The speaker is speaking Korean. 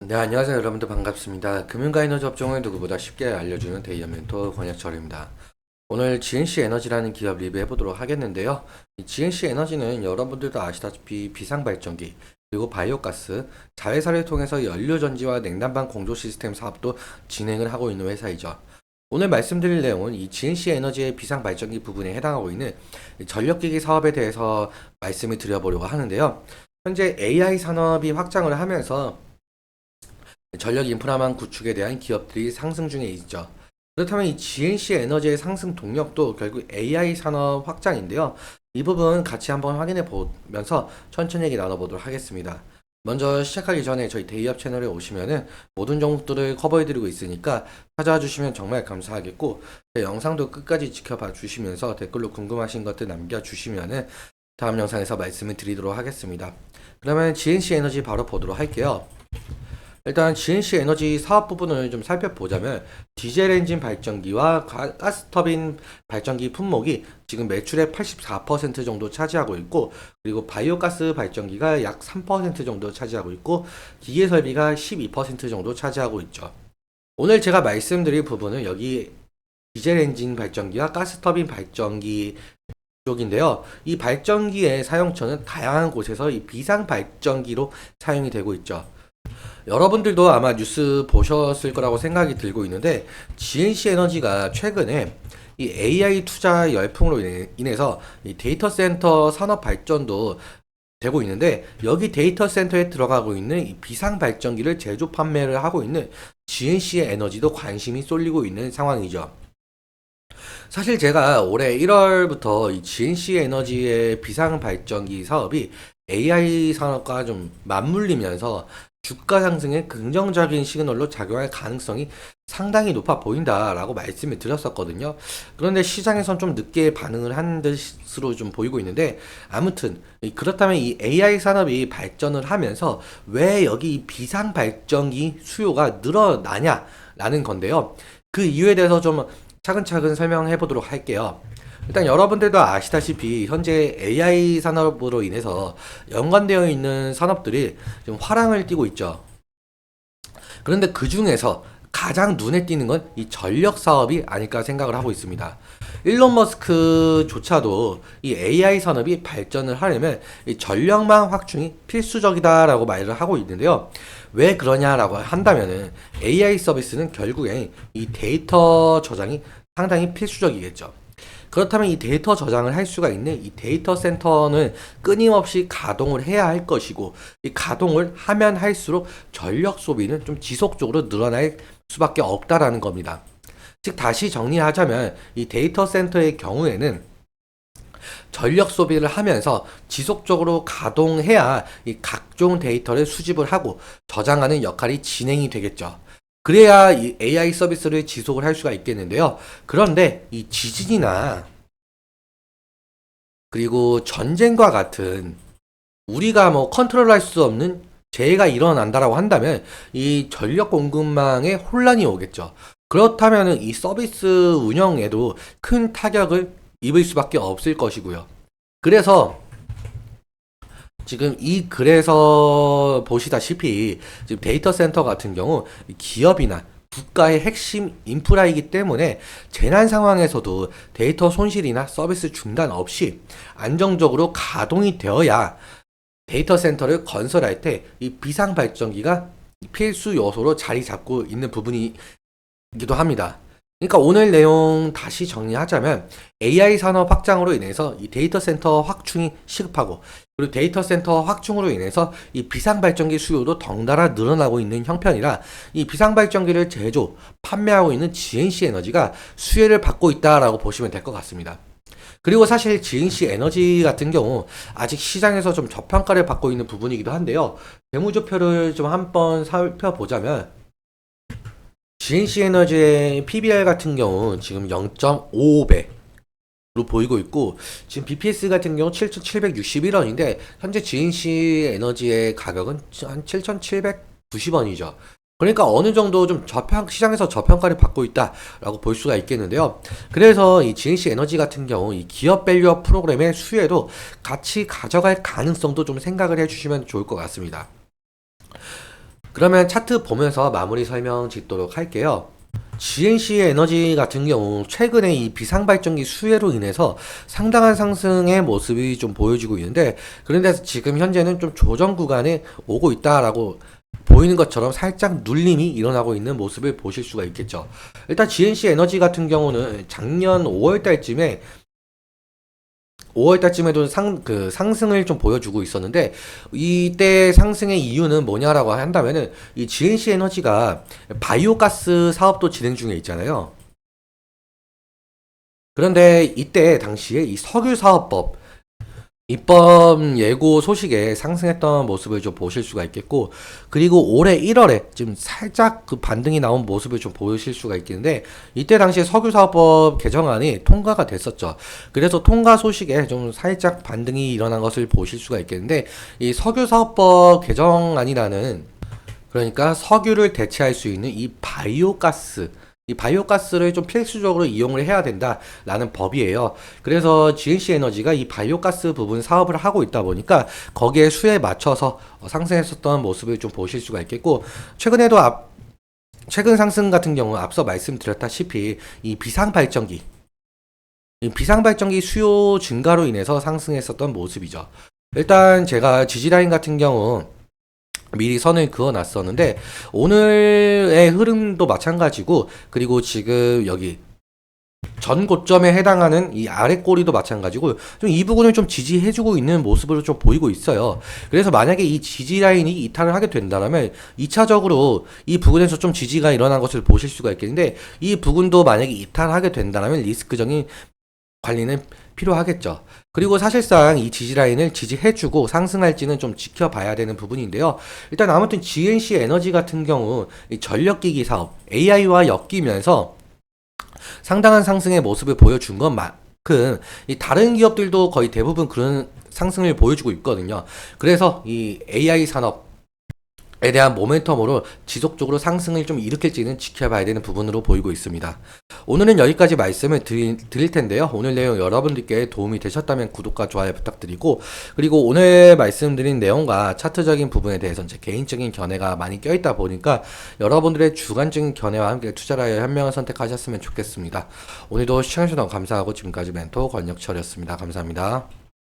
네, 안녕하세요. 여러분들 반갑습니다. 금융과 에너지 업종을 누구보다 쉽게 알려주는 데이아 멘토 권혁철입니다. 오늘 GNC 에너지라는 기업 리뷰해 보도록 하겠는데요. 이 GNC 에너지는 여러분들도 아시다시피 비상발전기, 그리고 바이오가스, 자회사를 통해서 연료전지와 냉난방 공조 시스템 사업도 진행을 하고 있는 회사이죠. 오늘 말씀드릴 내용은 이 GNC 에너지의 비상발전기 부분에 해당하고 있는 전력기기 사업에 대해서 말씀을 드려보려고 하는데요. 현재 AI 산업이 확장을 하면서 전력 인프라망 구축에 대한 기업들이 상승 중에 있죠. 그렇다면 이 GNC 에너지의 상승 동력도 결국 AI 산업 확장인데요. 이 부분 같이 한번 확인해 보면서 천천히 얘기 나눠보도록 하겠습니다. 먼저 시작하기 전에 저희 데이업 채널에 오시면은 모든 종목들을 커버해드리고 있으니까 찾아와 주시면 정말 감사하겠고, 영상도 끝까지 지켜봐 주시면서 댓글로 궁금하신 것들 남겨주시면은 다음 영상에서 말씀을 드리도록 하겠습니다. 그러면 GNC 에너지 바로 보도록 할게요. 일단 GNC 에너지 사업 부분을 좀 살펴보자면 디젤 엔진 발전기와 가스터빈 발전기 품목이 지금 매출의 84% 정도 차지하고 있고, 그리고 바이오가스 발전기가 약 3% 정도 차지하고 있고, 기계 설비가 12% 정도 차지하고 있죠. 오늘 제가 말씀드릴 부분은 여기 디젤 엔진 발전기와 가스터빈 발전기 쪽인데요. 이 발전기의 사용처는 다양한 곳에서 이 비상 발전기로 사용이 되고 있죠. 여러분들도 아마 뉴스 보셨을 거라고 생각이 들고 있는데, GNC 에너지가 최근에 이 AI 투자 열풍으로 인해서 이 데이터 센터 산업 발전도 되고 있는데, 여기 데이터 센터에 들어가고 있는 이 비상 발전기를 제조 판매를 하고 있는 GNC 에너지도 관심이 쏠리고 있는 상황이죠. 사실 제가 올해 1월부터 이 GNC 에너지의 비상 발전기 사업이 AI 산업과 좀 맞물리면서 주가 상승에 긍정적인 시그널로 작용할 가능성이 상당히 높아 보인다라고 말씀을 드렸었거든요. 그런데 시장에선 좀 늦게 반응을 한 것으로 좀 보이고 있는데, 아무튼 그렇다면 이 AI 산업이 발전을 하면서 왜 여기 비상 발전기 수요가 늘어나냐라는 건데요. 그 이유에 대해서 좀 차근차근 설명해 보도록 할게요. 일단 여러분들도 아시다시피 현재 AI 산업으로 인해서 연관되어 있는 산업들이 좀 화랑을 띠고 있죠. 그런데 그 중에서 가장 눈에 띄는 건 이 전력 사업이 아닐까 생각을 하고 있습니다. 일론 머스크조차도 이 AI 산업이 발전을 하려면 이 전력망 확충이 필수적이다라고 말을 하고 있는데요. 왜 그러냐라고 한다면은 AI 서비스는 결국에 이 데이터 저장이 상당히 필수적이겠죠. 그렇다면 이 데이터 저장을 할 수가 있는 이 데이터 센터는 끊임없이 가동을 해야 할 것이고, 이 가동을 하면 할수록 전력 소비는 좀 지속적으로 늘어날 수밖에 없다라는 겁니다. 즉 다시 정리하자면 이 데이터 센터의 경우에는 전력 소비를 하면서 지속적으로 가동해야 이 각종 데이터를 수집을 하고 저장하는 역할이 진행이 되겠죠. 그래야 이 AI 서비스를 지속을 할 수가 있겠는데요. 그런데 이 지진이나 그리고 전쟁과 같은 우리가 뭐 컨트롤할 수 없는 재해가 일어난다라고 한다면 이 전력 공급망에 혼란이 오겠죠. 그렇다면 이 서비스 운영에도 큰 타격을 입을 수밖에 없을 것이고요. 그래서 지금 이 글에서 보시다시피 지금 데이터 센터 같은 경우 기업이나 국가의 핵심 인프라이기 때문에 재난 상황에서도 데이터 손실이나 서비스 중단 없이 안정적으로 가동이 되어야 데이터 센터를 건설할 때 이 비상 발전기가 필수 요소로 자리 잡고 있는 부분이기도 합니다. 그러니까 오늘 내용 다시 정리하자면 AI 산업 확장으로 인해서 이 데이터 센터 확충이 시급하고, 그리고 데이터 센터 확충으로 인해서 이 비상 발전기 수요도 덩달아 늘어나고 있는 형편이라 이 비상 발전기를 제조, 판매하고 있는 GNC 에너지가 수혜를 받고 있다라고 보시면 될 것 같습니다. 그리고 사실 GNC 에너지 같은 경우 아직 시장에서 좀 저평가를 받고 있는 부분이기도 한데요. 재무제표를 좀 한번 살펴보자면 GNC 에너지의 PBR 같은 경우 지금 0.55배로 보이고 있고, 지금 BPS 같은 경우 7,761원인데 현재 GNC 에너지의 가격은 한 7,790원이죠. 그러니까 어느 정도 좀 시장에서 저평가를 받고 있다라고 볼 수가 있겠는데요. 그래서 이 GNC 에너지 같은 경우 이 기업 밸류업 프로그램의 수혜도 같이 가져갈 가능성도 좀 생각을 해주시면 좋을 것 같습니다. 그러면 차트 보면서 마무리 설명 짓도록 할게요. GNC 에너지 같은 경우 최근에 이 비상발전기 수혜로 인해서 상당한 상승의 모습이 좀 보여지고 있는데, 그런데 지금 현재는 좀 조정 구간에 오고 있다라고 보이는 것처럼 살짝 눌림이 일어나고 있는 모습을 보실 수가 있겠죠. 일단 GNC 에너지 같은 경우는 작년 5월 달쯤에 5월 달쯤에도 상승을 좀 보여주고 있었는데, 이때 상승의 이유는 뭐냐라고 한다면은 이 GNC 에너지가 바이오가스 사업도 진행 중에 있잖아요. 그런데 이때 당시에 이 석유 사업법 입법 예고 소식에 상승했던 모습을 좀 보실 수가 있겠고, 그리고 올해 1월에 지금 살짝 그 반등이 나온 모습을 좀 보실 수가 있겠는데, 이때 당시에 석유사업법 개정안이 통과가 됐었죠. 그래서 통과 소식에 좀 살짝 반등이 일어난 것을 보실 수가 있겠는데, 이 석유사업법 개정안이라는, 그러니까 석유를 대체할 수 있는 이 바이오가스를 좀 필수적으로 이용을 해야 된다라는 법이에요. 그래서 GNC 에너지가 이 바이오가스 부분 사업을 하고 있다 보니까 거기에 수에 맞춰서 상승했었던 모습을 좀 보실 수가 있겠고, 최근에도 최근 상승 같은 경우 앞서 말씀드렸다시피 이 비상발전기 수요 증가로 인해서 상승했었던 모습이죠. 일단 제가 지지라인 같은 경우 미리 선을 그어 놨었는데, 오늘의 흐름도 마찬가지고, 그리고 지금 여기 전 고점에 해당하는 이 아래 꼬리도 마찬가지고 좀 이 부분을 좀 지지해주고 있는 모습으로 좀 보이고 있어요. 그래서 만약에 이 지지 라인이 이탈을 하게 된다면 2차적으로 이 부분에서 좀 지지가 일어난 것을 보실 수가 있겠는데, 이 부분도 만약에 이탈하게 된다면 리스크적인 관리는 필요하겠죠. 그리고 사실상 이 지지라인을 지지해주고 상승할지는 좀 지켜봐야 되는 부분인데요. 일단 아무튼 GNC 에너지 같은 경우 이 전력기기 사업 AI와 엮이면서 상당한 상승의 모습을 보여준 것만큼 이 다른 기업들도 거의 대부분 그런 상승을 보여주고 있거든요. 그래서 이 AI 산업 에 대한 모멘텀으로 지속적으로 상승을 좀 일으킬지는 지켜봐야 되는 부분으로 보이고 있습니다. 오늘은 여기까지 말씀을 드릴 텐데요. 오늘 내용 여러분들께 도움이 되셨다면 구독과 좋아요 부탁드리고, 그리고 오늘 말씀드린 내용과 차트적인 부분에 대해서 제 개인적인 견해가 많이 껴있다 보니까 여러분들의 주관적인 견해와 함께 투자를 하여 현명한 선택하셨으면 좋겠습니다. 오늘도 시청해주셔서 감사하고, 지금까지 멘토 권혁철이었습니다. 감사합니다.